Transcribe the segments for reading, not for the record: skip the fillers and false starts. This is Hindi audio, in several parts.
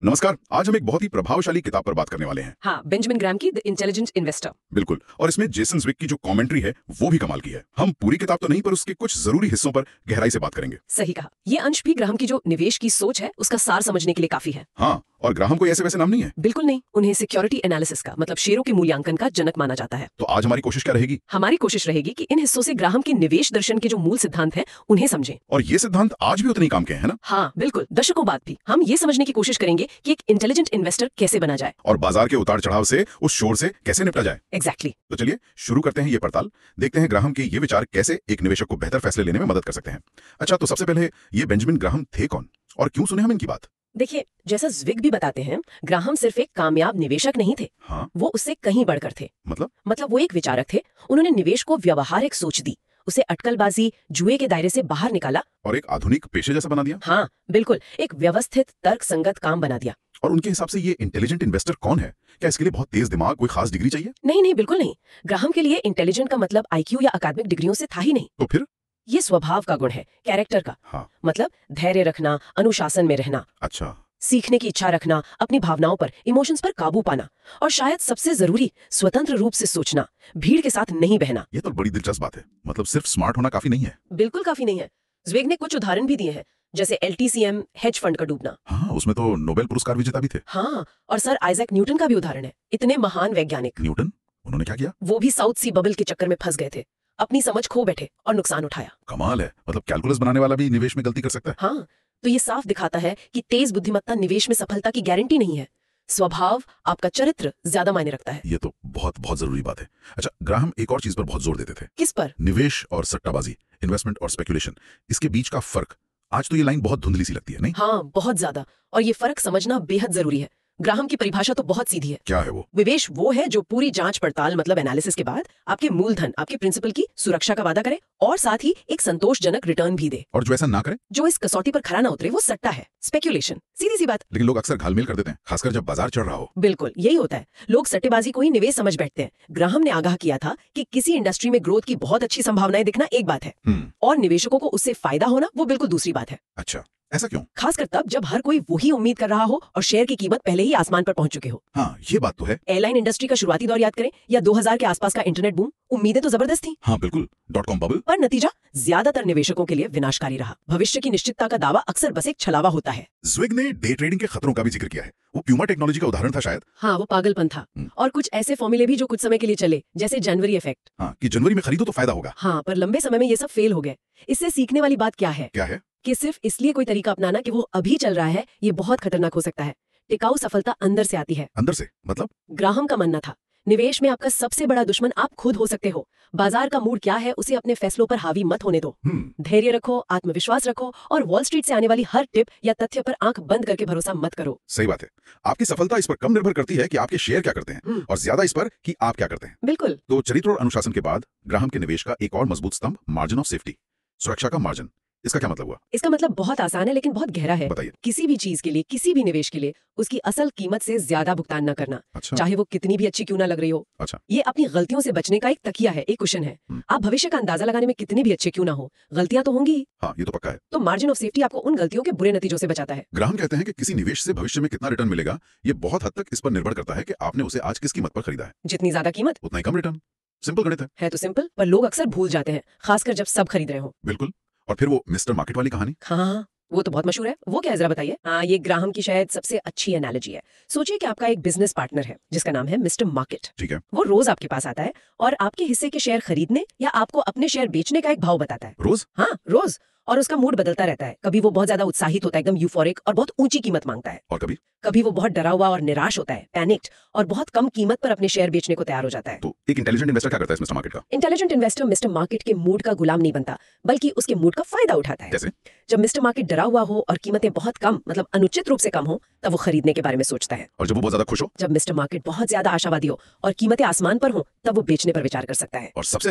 नमस्कार। आज हम एक बहुत ही प्रभावशाली किताब पर बात करने वाले हैं। हाँ, बेंजामिन ग्राहम की द इंटेलिजेंट इन्वेस्टर। बिल्कुल, और इसमें जेसन ज़्विग की जो कमेंट्री है वो भी कमाल की है। हम पूरी किताब तो नहीं पर उसके कुछ जरूरी हिस्सों पर गहराई से बात करेंगे। सही कहा। ये अंश भी ग्राहम की जो निवेश की सोच है उसका सार समझने के लिए काफी है। हाँ, और ग्राहम कोई ऐसे वैसे नाम नहीं है। बिल्कुल नहीं, उन्हें सिक्योरिटी एनालिसिस का मतलब शेयरों के मूल्यांकन का जनक माना जाता है। तो आज हमारी कोशिश क्या रहेगी? हमारी कोशिश रहेगी कि इन हिस्सों से ग्राहम के निवेश दर्शन के जो मूल सिद्धांत हैं उन्हें समझें। और ये सिद्धांत आज भी उतने ही काम के हैं ना? हाँ बिल्कुल, दशकों बाद भी हम ये समझने की कोशिश करेंगे कि एक इंटेलिजेंट इन्वेस्टर कैसे बना जाए और बाजार के उतार चढ़ाव से, उस शोर से कैसे निपटा जाए। एग्जैक्टली। तो चलिए शुरू करते हैं ये पड़ताल। देखते हैं ग्राहम के ये विचार कैसे एक निवेशक को बेहतर फैसले लेने में मदद कर सकते हैं। अच्छा, तो सबसे पहले ये बेंजामिन ग्राहम थे कौन और क्यों सुने हम इनकी बात? देखिए, जैसा ज़्विग भी बताते हैं, ग्राहम सिर्फ एक कामयाब निवेशक नहीं थे। हाँ, वो उससे कहीं बढ़कर थे। मतलब वो एक विचारक थे। उन्होंने निवेश को व्यवहारिक सोच दी, उसे अटकलबाजी, जुए के दायरे से बाहर निकाला और एक आधुनिक पेशे जैसा बना दिया। हाँ बिल्कुल, एक व्यवस्थित तर्क संगत काम बना दिया। और उनके हिसाब से ये इंटेलिजेंट इन्वेस्टर कौन है? क्या इसके लिए बहुत तेज दिमाग, कोई खास डिग्री चाहिए? नहीं नहीं, बिल्कुल नहीं। ग्राहम के लिए इंटेलिजेंट का मतलब आईक्यू या अकादमिक डिग्रियों से था ही नहीं। तो फिर ये स्वभाव का गुण है, कैरेक्टर का। हाँ, मतलब धैर्य रखना, अनुशासन में रहना, अच्छा, सीखने की इच्छा रखना, अपनी भावनाओं पर, इमोशंस पर काबू पाना, और शायद सबसे जरूरी, स्वतंत्र रूप से सोचना, भीड़ के साथ नहीं बहना। ये तो बड़ी दिलचस्प बात है। मतलब सिर्फ स्मार्ट होना काफी नहीं है। बिल्कुल काफी नहीं है। ज़्विग ने कुछ उदाहरण भी दिए हैं, जैसे LTCM हेज फंड का डूबना। हाँ, उसमें तो नोबेल पुरस्कार विजेता भी थे। हाँ, और सर आइजैक न्यूटन का भी उदाहरण है। इतने महान वैज्ञानिक, न्यूटन, उन्होंने क्या किया? वो भी साउथ सी बबल के चक्कर में फंस गए थे, अपनी समझ खो बैठे और नुकसान उठाया। कमाल है। मतलब कैलकुलस बनाने वाला भी निवेश में गलती कर सकता है। हाँ, तो ये साफ दिखाता है कि तेज बुद्धिमत्ता निवेश में सफलता की गारंटी नहीं है। स्वभाव, आपका चरित्र ज्यादा मायने रखता है। ये तो बहुत बहुत जरूरी बात है। अच्छा, ग्राहम एक और चीज पर बहुत जोर देते थे। किस पर? निवेश और सट्टाबाजी, इन्वेस्टमेंट और स्पेकुलेशन, इसके बीच का फर्क। आज तो ये लाइन बहुत धुंधली सी लगती है, नहीं? हाँ, बहुत ज्यादा। और ये फर्क समझना बेहद जरूरी है। ग्राहम की परिभाषा तो बहुत सीधी है। क्या है वो? निवेश वो है जो पूरी जांच पड़ताल मतलब एनालिसिस के बाद आपके मूलधन, आपके प्रिंसिपल की सुरक्षा का वादा करे और साथ ही एक संतोषजनक रिटर्न भी दे। और जो ऐसा ना करे, जो इस कसौटी पर खरा ना उतरे, वो सट्टा है, स्पेक्यूलेशन। सीधी सी बात। लेकिन लोग अक्सर घालमेल कर देते हैं, खासकर जब बाजार चढ़ रहा हो। बिल्कुल यही होता है, लोग सट्टेबाजी को ही निवेश समझ बैठते हैं। ग्राहम ने आगाह किया था कि किसी इंडस्ट्री में ग्रोथ की बहुत अच्छी संभावनाएं दिखना एक बात है, और निवेशकों को उससे फायदा होना वो बिल्कुल दूसरी बात है। अच्छा, ऐसा क्यों? खासकर तब जब हर कोई वही उम्मीद कर रहा हो और शेयर की कीमत पहले ही आसमान पर पहुंच चुके हो। हाँ, ये बात तो है। एयरलाइन इंडस्ट्री का शुरुआती दौर याद करें, या 2000 के आसपास का इंटरनेट बूम, उम्मीदें तो जबरदस्त थी। हाँ बिल्कुल, .com बबल। पर नतीजा ज्यादातर निवेशकों के लिए विनाशकारी रहा। भविष्य की निश्चितता का दावा अक्सर बस एक छलावा होता है। ज़्विग ने डे ट्रेडिंग के खतरों का भी जिक्र किया है। वो प्यूमा टेक्नोलॉजी का उदाहरण था शायद। हाँ, वो पागलपन था। और कुछ ऐसे फॉर्मूले भी जो कुछ समय के लिए चले, जैसे जनवरी इफेक्ट। हाँ, कि जनवरी में खरीदो तो फायदा होगा। हाँ, पर लंबे समय में ये सब फेल हो गए। इससे सीखने वाली बात क्या है? क्या है? कि सिर्फ इसलिए कोई तरीका अपनाना कि वो अभी चल रहा है, ये बहुत खतरनाक हो सकता है। टिकाऊ सफलता अंदर से आती है। अंदर से मतलब? ग्राहम का मानना था, निवेश में आपका सबसे बड़ा दुश्मन आप खुद हो सकते हो। बाजार का मूड क्या है उसे अपने फैसलों पर हावी मत होने दो। धैर्य रखो, आत्मविश्वास रखो, और वॉल स्ट्रीट से आने वाली हर टिप या तथ्य पर आंख बंद करके भरोसा मत करो। सही बात है। आपकी सफलता इस पर कम निर्भर करती है कि आपके शेयर क्या करते हैं, और ज्यादा इस पर कि आप क्या करते हैं। बिल्कुल। तो चरित्र और अनुशासन के बाद ग्राहम के निवेश का एक और मजबूत स्तंभ, मार्जिन ऑफ सेफ्टी, सुरक्षा का मार्जिन। इसका क्या मतलब हुआ? इसका मतलब बहुत आसान है लेकिन बहुत गहरा है। बताइए। किसी भी चीज के लिए, किसी भी निवेश के लिए उसकी असल कीमत से ज्यादा भुगतान न करना। अच्छा। चाहे वो कितनी भी अच्छी क्यों ना लग रही हो। अच्छा। ये अपनी गलतियों से बचने का एक तकिया है, एक कुशन है। आप भविष्य का अंदाजा लगाने में कितने भी अच्छे क्यों ना हो, गलतियां तो होंगी। हाँ, ये तो पक्का है। तो मार्जिन ऑफ सेफ्टी आपको उन गलतियों के बुरे नतीजों से बचाता है। ग्राहम कहते हैं कि किसी निवेश से भविष्य में कितना रिटर्न मिलेगा, ये बहुत हद तक इस पर निर्भर करता है कि आपने उसे आज किस कीमत पर खरीदा है। जितनी ज्यादा कीमत, उतना ही कम रिटर्न। सिंपल गणित है। तो सिंपल, पर लोग अक्सर भूल जाते हैं, खासकर जब सब खरीद रहे हो। बिल्कुल। और फिर वो मिस्टर मार्केट वाली कहानी। हाँ, वो तो बहुत मशहूर है। वो क्या है, जरा बताइए। हाँ, ये ग्राहम की शायद सबसे अच्छी एनालॉजी है। सोचिए कि आपका एक बिजनेस पार्टनर है जिसका नाम है मिस्टर मार्केट। ठीक है। वो रोज आपके पास आता है और आपके हिस्से के शेयर खरीदने या आपको अपने शेयर बेचने का एक भाव बताता है। रोज? हाँ, रोज। और उसका मूड बदलता रहता है। कभी वो बहुत ज्यादा उत्साहित होता है, एकदम यूफोरिक, और बहुत ऊंची कीमत मांगता है। और कभी वो बहुत डरा हुआ और निराश होता है, पैनिक्ड, और बहुत कम कीमत पर अपने शेयर बेचने को तैयार हो जाता है। तो एक इंटेलिजेंट इन्वेस्टर क्या करता है मिस्टर मार्केट का? इंटेलिजेंट इन्वेस्टर मिस्टर मार्केट के मूड का गुलाम नहीं बनता, बल्कि उसके मूड का फायदा उठाता है। कैसे? जब मिस्टर मार्केट डरा हुआ हो और कीमतें बहुत कम, मतलब अनुचित रूप से कम हो, तब वो खरीदने के बारे में सोचता है। और जब वो बहुत ज्यादा खुश हो? जब मिस्टर मार्केट बहुत ज्यादा आशावादी हो और कीमतें आसमान पर हो, तब वो बेचने पर विचार कर सकता है। और सबसे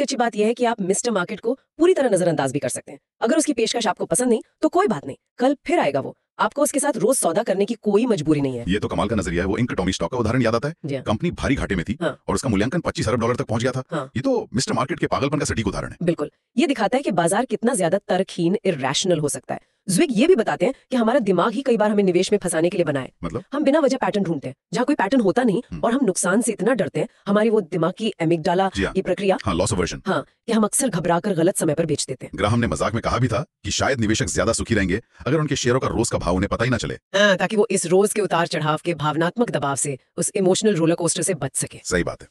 अच्छी बात यह है कि आप मिस्टर मार्केट को पूरी तरह नजरअंदाज भी कर सकते हैं। अगर उसकी पेशकश आपको पसंद नहीं तो कोई बात नहीं, कल फिर आएगा वो। आपको उसके साथ रोज सौदा करने की कोई मजबूरी नहीं है। ये तो कमाल का नजरिया है। वो इंक टॉमी स्टॉक का उदाहरण याद आता है। कंपनी भारी घाटे में थी। हाँ। और उसका मूल्यांकन $25 अरब तक पहुंच गया था। हाँ। ये तो मिस्टर मार्केट के पागलपन का सटीक उदाहरण है। बिल्कुल, ये दिखाता है कि बाजार कितना ज्यादा तर्कहीन, इरैशनल हो सकता है। ज्विग ये भी बताते हैं कि हमारा दिमाग ही कई बार हमें निवेश में फंसाने के लिए बनाए। मतलब हम बिना वजह पैटर्न ढूंढते हैं जहाँ कोई पैटर्न होता नहीं, और हम नुकसान से इतना डरते हैं, हमारी वो दिमाग की एमिगडाला जी हाँ। की प्रक्रिया, हाँ, लॉस अवर्जन, हाँ, कि हम अक्सर घबराकर गलत समय पर बेच देते हैं। ग्राहम ने मजाक में कहा भी था कि शायद निवेशक ज्यादा सुखी रहेंगे अगर उनके शेयरों का रोज का भाव उन्हें पता ही ना चले। हाँ, ताकि वो इस रोज के उतार चढ़ाव के भावनात्मक दबाव से, उस इमोशनल रोलर कोस्टर से बच सके। सही बात है।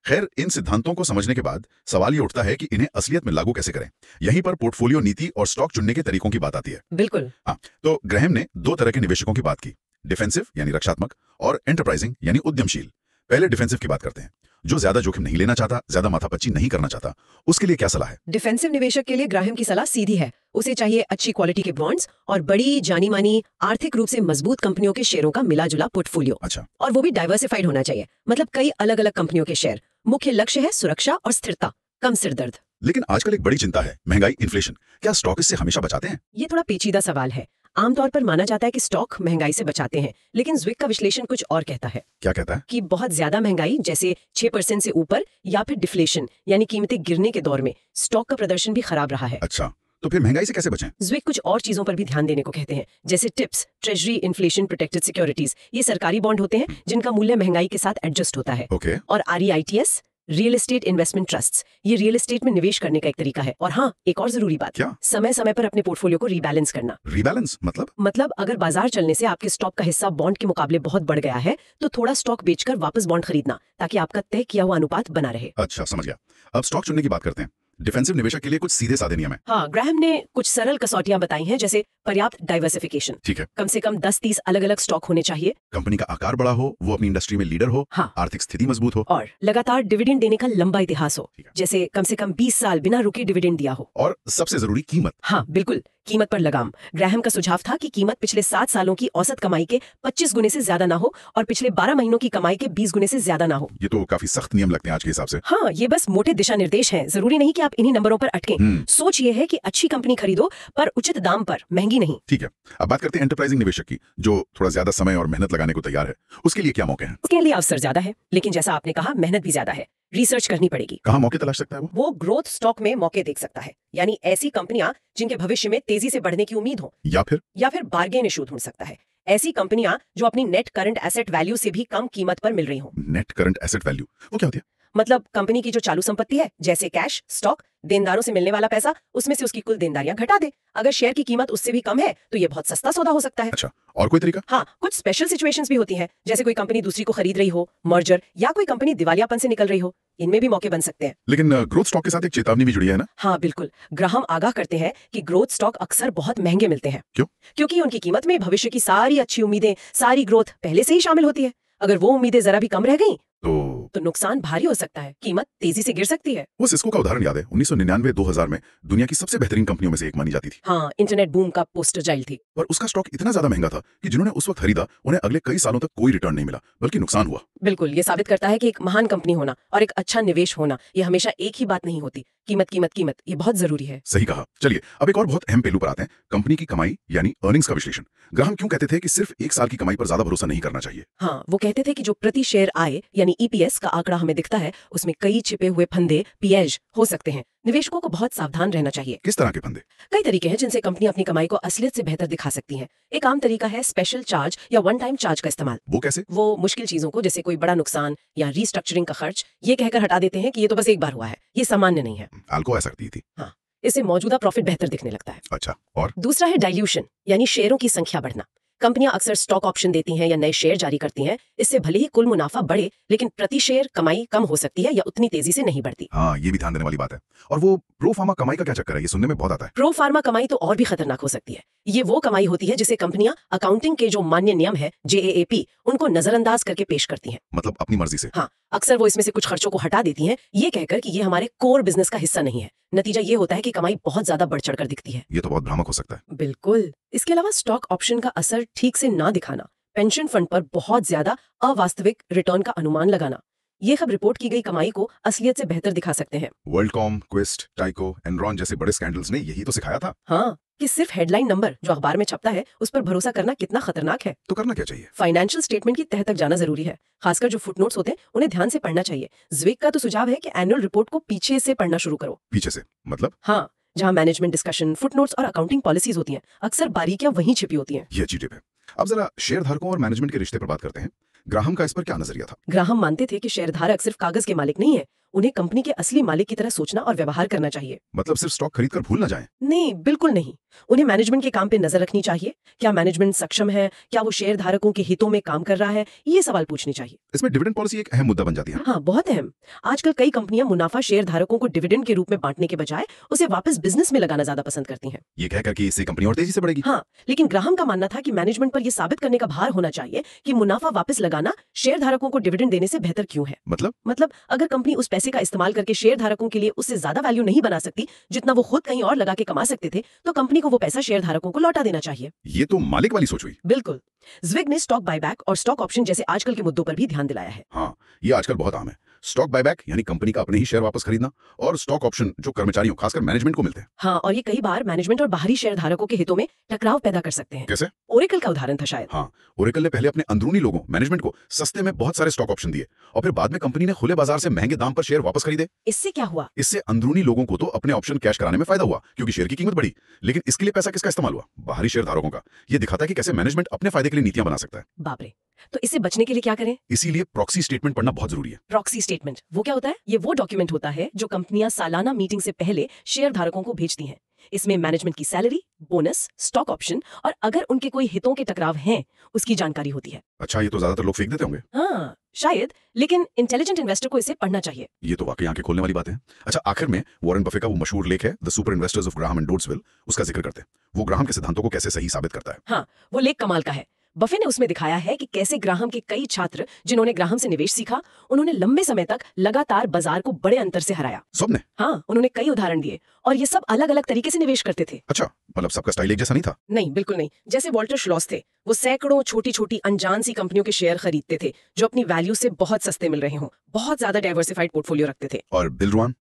खैर, इन सिद्धांतों को समझने के बाद सवाल ये उठता है कि इन्हें असलियत में लागू कैसे करें। यहीं पर पोर्टफोलियो नीति और स्टॉक चुनने के तरीकों की बात आती है। बिल्कुल। हाँ, तो ग्राहम ने दो तरह के निवेशकों की बात की, डिफेंसिव यानी रक्षात्मक और एंटरप्राइजिंग यानी उद्यमशील। पहले डिफेंसिव की बात करते हैं, जो ज्यादा जोखिम नहीं लेना चाहता, ज्यादा माथापच्ची नहीं करना चाहता, उसके लिए क्या सलाह है? डिफेंसिव निवेशक के लिए ग्राहम की सलाह सीधी है। उसे चाहिए अच्छी क्वालिटी के बॉन्ड्स और बड़ी जानी मानी आर्थिक रूप से मजबूत कंपनियों के शेयरों का मिला जुला पोर्टफोलियो। अच्छा, और वो भी डाइवर्सिफाइड होना चाहिए, मतलब कई अलग अलग कंपनियों के शेयर। मुख्य लक्ष्य है सुरक्षा और स्थिरता, कम सिरदर्द। लेकिन आजकल एक बड़ी चिंता है महंगाई, इन्फ्लेशन। क्या स्टॉक इससे हमेशा बचाते हैं? ये थोड़ा पेचीदा सवाल है। आमतौर पर माना जाता है कि स्टॉक महंगाई से बचाते हैं, लेकिन ज्विग का विश्लेषण कुछ और कहता है। क्या कहता है? कि बहुत ज्यादा महंगाई जैसे 6% से ऊपर या फिर डिफ्लेशन यानी कीमतें गिरने के दौर में स्टॉक का प्रदर्शन भी खराब रहा है। अच्छा, तो फिर महंगाई से कैसे बचें? ज्विग कुछ और चीजों पर भी ध्यान देने को कहते हैं, जैसे tips, treasury inflation protected securities. ये सरकारी बॉन्ड होते हैं जिनका मूल्य महंगाई के साथ एडजस्ट होता है। ओके, और REITs, real estate investment trusts, ये रियल एस्टेट में निवेश करने का एक तरीका है। और हाँ, एक और जरूरी बात, क्या? समय समय पर अपने पोर्टफोलियो को रीबैलेंस करना। रीबैलेंस मतलब? अगर बाजार चलने से आपके स्टॉक का हिस्सा बॉन्ड के मुकाबले बहुत बढ़ गया है, तो थोड़ा स्टॉक बेचकर वापस बॉन्ड खरीदना, ताकि आपका तय किया हुआ अनुपात बना रहे। अच्छा, समझ गया। अब स्टॉक चुनने की बात करते हैं। डिफेंसिव निवेशक के लिए कुछ सीधे साधे नियम है। हाँ, ग्राहम ने कुछ सरल कसौटियां बताई हैं, जैसे पर्याप्त डाइवर्सिफिकेशन, ठीक है, कम से कम 10-30 अलग अलग स्टॉक होने चाहिए, कंपनी का आकार बड़ा हो, वो अपनी इंडस्ट्री में लीडर हो, हाँ, आर्थिक स्थिति मजबूत हो, और लगातार डिविडेंड देने का लंबा इतिहास हो, ठीक है। जैसे कम से कम 20 साल बिना रुके डिविडेंड दिया हो। और सबसे जरूरी कीमत। हाँ, बिल्कुल, कीमत पर लगाम। ग्राहम का सुझाव था कि कीमत पिछले 7 सालों की औसत कमाई के 25 गुने से ज्यादा ना हो और पिछले 12 महीनों की कमाई के 20 गुने से ज्यादा ना हो। ये तो काफी सख्त नियम लगते हैं आज के हिसाब से। हाँ, ये बस मोटे दिशा निर्देश हैं, जरूरी नहीं कि आप इन्हीं नंबरों पर अटकें। सोच ये है कि अच्छी कंपनी खरीदो, पर उचित दाम पर, महंगी नहीं। ठीक है, अब बात करते हैं एंटरप्राइजिंग निवेशक की, जो थोड़ा ज्यादा समय और मेहनत लगाने को तैयार है। उसके लिए क्या मौके हैं? उसके लिए अवसर ज्यादा है, लेकिन जैसा आपने कहा, मेहनत भी ज्यादा है। रिसर्च करनी पड़ेगी। कहाँ मौके तलाश सकता है वो ग्रोथ स्टॉक में मौके देख सकता है, यानी ऐसी कंपनियां जिनके भविष्य में तेजी से बढ़ने की उम्मीद हो, या फिर बार्गेन इशू ढूंढ सकता है। ऐसी कंपनियां जो अपनी नेट करंट एसेट वैल्यू से भी कम कीमत पर मिल रही हो। नेट करंट एसेट वैल्यू वो क्या होती है? मतलब कंपनी की जो चालू संपत्ति है, जैसे कैश, स्टॉक, देनदारों से मिलने वाला पैसा, उसमें से उसकी कुल देनदारियां घटा दे। अगर शेयर की कीमत उससे भी कम है, तो ये बहुत सस्ता सौदा हो सकता है। अच्छा, और कोई तरीका? हाँ, कुछ स्पेशल सिचुएशंस भी होती हैं, जैसे कोई कंपनी दूसरी को खरीद रही हो, मर्जर, या कोई कंपनी दिवालियापन से निकल रही हो। इनमें भी मौके बन सकते हैं। लेकिन ग्रोथ स्टॉक के साथ एक चेतावनी भी जुड़ी है ना? हाँ, बिल्कुल। ग्राहम आगाह करते हैं कि ग्रोथ स्टॉक अक्सर बहुत महंगे मिलते हैं। क्यों? क्योंकि उनकी कीमत में भविष्य की सारी अच्छी उम्मीदें, सारी ग्रोथ पहले से ही शामिल होती है। अगर वो उम्मीदें जरा भी कम रह गई तो नुकसान भारी हो सकता है, कीमत तेजी से गिर सकती है। वो सिस्को का उदाहरण याद है? 1999-2000 में दुनिया की सबसे बेहतरीन कंपनियों में से एक मानी जाती थी। हाँ, इंटरनेट बूम का पोस्टर चाइल्ड थी। पर उसका स्टॉक इतना ज्यादा महंगा था कि जिन्होंने उस वक्त खरीदा उन्हें अगले कई सालों तक कोई रिटर्न नहीं मिला, बल्कि नुकसान हुआ। बिल्कुल, ये साबित करता है कि एक महान कंपनी होना और एक अच्छा निवेश होना, ये हमेशा एक ही बात नहीं होती। कीमत कीमत कीमत, ये बहुत जरूरी है। सही कहा। चलिए अब एक और बहुत अहम पहलू पर आते हैं, कंपनी की कमाई यानी अर्निंग्स का विश्लेषण। ग्राहम क्यों कहते थे कि सिर्फ एक साल की कमाई पर ज्यादा भरोसा नहीं करना चाहिए? हाँ, वो कहते थे कि जो प्रति शेयर आय यानी EPS का आंकड़ा हमें दिखता है, उसमें कई छिपे हुए फंदे, पिएज हो सकते हैं। निवेशकों को बहुत सावधान रहना चाहिए। किस तरह के फंदे? कई तरीके हैं जिनसे कंपनी अपनी कमाई को असलियत से बेहतर दिखा सकती है। एक आम तरीका है स्पेशल चार्ज या वन टाइम चार्ज का इस्तेमाल। वो कैसे? वो मुश्किल चीजों को, जैसे कोई बड़ा नुकसान या रीस्ट्रक्चरिंग का खर्च, ये कहकर हटा देते हैं कि ये तो बस एक बार हुआ है, ये सामान्य नहीं है। आल्को ऐसा करती थी। हाँ, इससे मौजूदा प्रॉफिट बेहतर दिखने लगता है। अच्छा, और दूसरा है डाइल्यूशन, यानी शेयरों की संख्या बढ़ना। कंपनियां अक्सर स्टॉक ऑप्शन देती हैं या नए शेयर जारी करती हैं। इससे भले ही कुल मुनाफा बढ़े, लेकिन प्रति शेयर कमाई कम हो सकती है या उतनी तेजी से नहीं बढ़ती। हाँ, ये भी ध्यान देने वाली बात है। और वो प्रो फार्मा कमाई का क्या चक्कर है? ये सुनने में बहुत आता है। प्रो फार्मा कमाई तो और भी खतरनाक हो सकती है। ये वो कमाई होती है जिसे कंपनियां अकाउंटिंग के जो मान्य नियम है, JAAP, उनको नजरअंदाज करके पेश करती हैं। मतलब अपनी मर्जी से? हाँ, अक्सर वो इसमें से कुछ खर्चों को हटा देती हैं, ये कहकर कि ये हमारे कोर बिजनेस का हिस्सा नहीं है। नतीजा ये होता है कि कमाई बहुत ज्यादा बढ़ चढ़कर दिखती है। ये तो बहुत भ्रामक हो सकता है। बिल्कुल। इसके अलावा स्टॉक ऑप्शन का असर ठीक से ना दिखाना, पेंशन फंड पर बहुत ज्यादा अवास्तविक रिटर्न का अनुमान लगाना, ये सब रिपोर्ट की गई कमाई को असलियत से बेहतर दिखा सकते हैं। वर्ल्डकॉम, क्विस्ट, टाइको, एनरॉन जैसे बड़े स्कैंडल्स ने यही तो सिखाया था। हाँ, कि सिर्फ हेडलाइन नंबर जो अखबार में छपता है, उस पर भरोसा करना कितना खतरनाक है। तो करना क्या चाहिए? फाइनेंशियल स्टेटमेंट की तह तक जाना जरूरी है। खासकर जो फुटनोट्स होते हैं, उन्हें ध्यान से पढ़ना चाहिए। ज्विग का तो सुझाव है कि एनुअल रिपोर्ट को पीछे से पढ़ना शुरू करो। पीछे से मतलब? हाँ, जहां मैनेजमेंट डिस्कशन, फुटनोट्स और अकाउंटिंग पॉलिसीज होती हैं, अक्सर बारीकियां वहीं छिपी होती हैं। ये अच्छी टिप है। अब जरा शेयर धारकों और मैनेजमेंट के रिश्ते पर बात करते हैं। ग्राहम का इस पर क्या नजरिया था? ग्राहम मानते थे कि शेयरधारक सिर्फ कागज के मालिक नहीं है, उन्हें कंपनी के असली मालिक की तरह सोचना और व्यवहार करना चाहिए। मतलब सिर्फ स्टॉक खरीद कर भूल ना जाएं। नहीं, बिल्कुल नहीं। उन्हें मैनेजमेंट के काम पे नजर रखनी चाहिए। क्या मैनेजमेंट सक्षम है? क्या वो शेयर धारकों के हितों में काम कर रहा है? ये सवाल पूछने चाहिए। इसमें डिविडेंड पॉलिसी एक अहम मुद्दा बन जाती है। हाँ, बहुत अहम। आजकल कई कंपनियां मुनाफा शेयर धारकों को डिविडेंड के रूप में बांटने के बजाय उसे वापस बिजनेस में लगाना ज्यादा पसंद करती हैं। ये कहकर कि इससे कंपनी और तेजी से बढ़ेगी। हाँ, लेकिन ग्राहम का मानना था कि मैनेजमेंट पर यह साबित करने का भार होना चाहिए कि मुनाफा वापस लगाना शेयर धारकों को डिविडेंड देने से बेहतर क्यों है। मतलब अगर कंपनी उस पैसे का इस्तेमाल करके शेयर धारकों के लिए उससे ज्यादा वैल्यू नहीं बना सकती जितना वो खुद कहीं और लगा के कमा सकते थे, तो कंपनी को वो पैसा शेयर धारकों को लौटा देना चाहिए। ये तो मालिक वाली सोच हुई। बिल्कुल। ज़्विग ने स्टॉक बायबैक और स्टॉक ऑप्शन जैसे आजकल के मुद्दों पर भी ध्यान दिलाया है। हाँ, ये आजकल बहुत आम है। स्टॉक बायबैक यानी कंपनी का अपने ही शेयर वापस खरीदना, और स्टॉक ऑप्शन जो कर्मचारियों खासकर मैनेजमेंट को मिलते हैं। हाँ, और ये कई बार मैनेजमेंट और बाहरी शेयर धारकों के हितों में टकराव पैदा कर सकते हैं। कैसे? ओरेकल का उदाहरण था शायद। हाँ, ओरेकल ने पहले अपने अंदरूनी लोगों मैनेजमेंट को सस्ते में बहुत सारे स्टॉक ऑप्शन दिए और फिर बाद में कंपनी ने खुले बाजार से महंगे दाम पर शेयर वापस खरीदे। इससे क्या हुआ? इससे अंदरूनी लोगों को तो अपने ऑप्शन कैश कराने में फायदा हुआ क्योंकि शेयर की कीमत बढ़ी, लेकिन इसके लिए पैसा किसका इस्तेमाल हुआ? बाहरी शेयर धारकों का। ये दिखाता है कि कैसे मैनेजमेंट अपने फायदे के लिए नीतियां बना सकता है। बाप रे, तो इससे बचने के लिए क्या करें? इसीलिए प्रॉक्सी स्टेटमेंट पढ़ना बहुत जरूरी है। प्रॉक्सी स्टेटमेंट वो क्या होता है? ये वो डॉक्यूमेंट होता है जो कंपनियां सालाना मीटिंग से पहले शेयर धारकों को भेजती हैं। इसमें मैनेजमेंट की सैलरी, बोनस, स्टॉक ऑप्शन और अगर उनके कोई हितों के टकराव हैं उसकी जानकारी होती है। अच्छा, ये तो ज्यादातर लोग फेंक देते होंगे। हाँ, शायद, लेकिन इंटेलिजेंट इन्वेस्टर को इसे पढ़ना चाहिए। ये तो वाकई आंखें खोलने वाली बात है। अच्छा, आखिर में वॉरेन बफे का वो मशहूर लेख है the super investors of Graham and Doddsville, उसका जिक्र करते हैं। वो ग्राहम के सिद्धांतों को कैसे सही साबित करता है। हाँ, वो लेख कमाल का है। बफे ने उसमें दिखाया है कि कैसे ग्राहम के कई छात्र जिन्होंने ग्राहम से निवेश सीखा, उन्होंने लंबे समय तक लगातार बाजार को बड़े अंतर से हराया। सबने? हाँ, उन्होंने कई उदाहरण दिए और ये सब अलग अलग तरीके से निवेश करते थे। अच्छा, मतलब सबका स्टाइल एक जैसा नहीं था? नहीं, बिल्कुल नहीं। जैसे वॉल्टर श्लॉस थे, वो सैकड़ों छोटी छोटी अनजान सी कंपनियों के शेयर खरीदते थे जो अपनी वैल्यू से बहुत सस्ते मिल रहे हों। बहुत ज्यादा डाइवर्सिफाइड पोर्टफोलियो रखते थे। और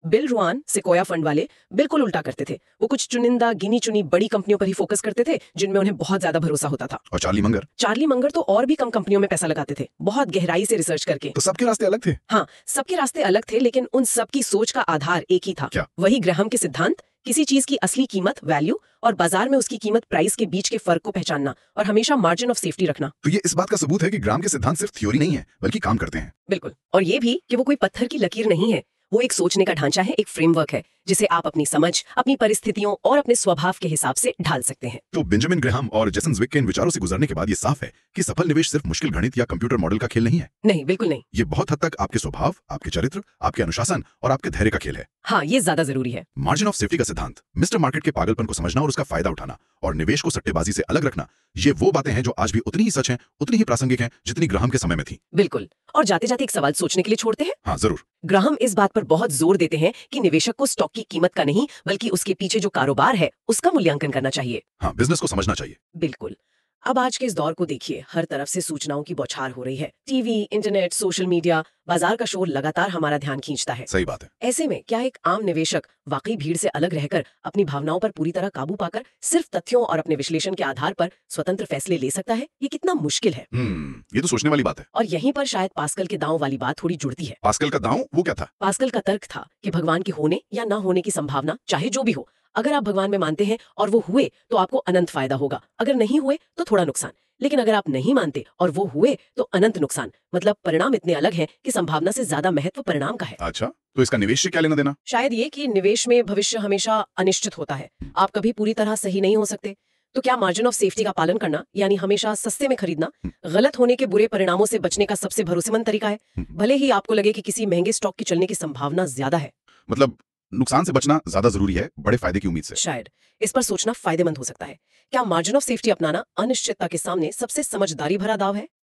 बिल रुआन सिकोया फंड वाले बिल्कुल उल्टा करते थे। वो कुछ चुनिंदा गिनी चुनी बड़ी कंपनियों पर ही फोकस करते थे जिनमें उन्हें बहुत ज्यादा भरोसा होता था। और चार्ली मंगर तो और भी कम कंपनियों में पैसा लगाते थे, बहुत गहराई से रिसर्च करके। तो सबके रास्ते अलग थे। हाँ, सबके रास्ते अलग थे, लेकिन उन सबकी सोच का आधार एक ही था। क्या? वही ग्राहम के सिद्धांत, किसी चीज की असली कीमत वैल्यू और बाजार में उसकी कीमत प्राइस के बीच के फर्क को पहचानना और हमेशा मार्जिन ऑफ सेफ्टी रखना। तो ये इस बात का सबूत है कि ग्राहम के सिद्धांत सिर्फ थ्योरी नहीं है बल्कि काम करते हैं। बिल्कुल, और ये भी कि वो कोई पत्थर की लकीर नहीं है, वो एक सोचने का ढांचा है, एक फ्रेमवर्क है जिसे आप अपनी समझ, अपनी परिस्थितियों और अपने स्वभाव के हिसाब से ढाल सकते हैं। तो बेंजामिन ग्राहम और जेसन ज़्विग के इन विचारों से गुजरने के बाद ये साफ है कि सफल निवेश सिर्फ मुश्किल गणित या कंप्यूटर मॉडल का खेल नहीं है। नहीं, बिल्कुल नहीं। ये बहुत हद तक आपके स्वभाव, आपके चरित्र, आपके अनुशासन और आपके धैर्य का खेल है। हाँ, ये ज्यादा जरूरी है। मार्जिन ऑफ सेफ्टी का सिद्धांत, मिस्टर मार्केट के पागलपन को समझना और उसका फायदा उठाना और निवेश को सट्टेबाजी से अलग रखना, ये वो बातें हैं जो आज भी उतनी ही सच हैं, उतनी ही प्रासंगिक हैं जितनी ग्राहम के समय में थी। बिल्कुल। और जाते जाते एक सवाल सोचने के लिए छोड़ते हैं। हाँ, जरूर। ग्राहम इस बात पर बहुत जोर देते हैं कि निवेशक को स्टॉक की कीमत का नहीं बल्कि उसके पीछे जो कारोबार है उसका मूल्यांकन करना चाहिए। हाँ, बिजनेस को समझना चाहिए। बिल्कुल। अब आज के इस दौर को देखिए, हर तरफ से सूचनाओं की बौछार हो रही है। टीवी, इंटरनेट, सोशल मीडिया, बाजार का शोर लगातार हमारा ध्यान खींचता है। सही बात है। ऐसे में क्या एक आम निवेशक वाकई भीड़ से अलग रहकर अपनी भावनाओं पर पूरी तरह काबू पाकर सिर्फ तथ्यों और अपने विश्लेषण के आधार पर स्वतंत्र फैसले ले सकता है? ये कितना मुश्किल है। ये तो सोचने वाली बात है। और यहीं पर शायद पास्कल के दांव वाली बात थोड़ी जुड़ती है। पास्कल का दांव वो क्या था? पास्कल का तर्क था कि भगवान के होने या न होने की संभावना चाहे जो भी हो, अगर आप भगवान में मानते हैं और वो हुए तो आपको अनंत फायदा होगा, अगर नहीं हुए तो थोड़ा नुकसान। लेकिन अगर आप नहीं मानते और वो हुए तो अनंत नुकसान। मतलब परिणाम इतने अलग हैं कि संभावना से ज्यादा महत्व परिणाम का है। अच्छा, तो इसका निवेश से क्या लेना देना? शायद ये कि निवेश में भविष्य हमेशा अनिश्चित होता है, आप कभी पूरी तरह सही नहीं हो सकते। तो क्या मार्जिन ऑफ सेफ्टी का पालन करना, यानी हमेशा सस्ते में खरीदना, गलत होने के बुरे परिणामों से बचने का सबसे भरोसेमंद तरीका है? भले ही आपको लगे कि किसी महंगे स्टॉक के चलने की संभावना ज्यादा है। मतलब नुकसान से बचना ज्यादा जरूरी है बड़े फायदे की उम्मीद से। शायद इस पर सोचना फायदेमंद हो सकता है। क्या मार्जिन ऑफ सेफ्टी अपनाना अनिश्चितता के सामने सबसे समझदारी भरा दाव है?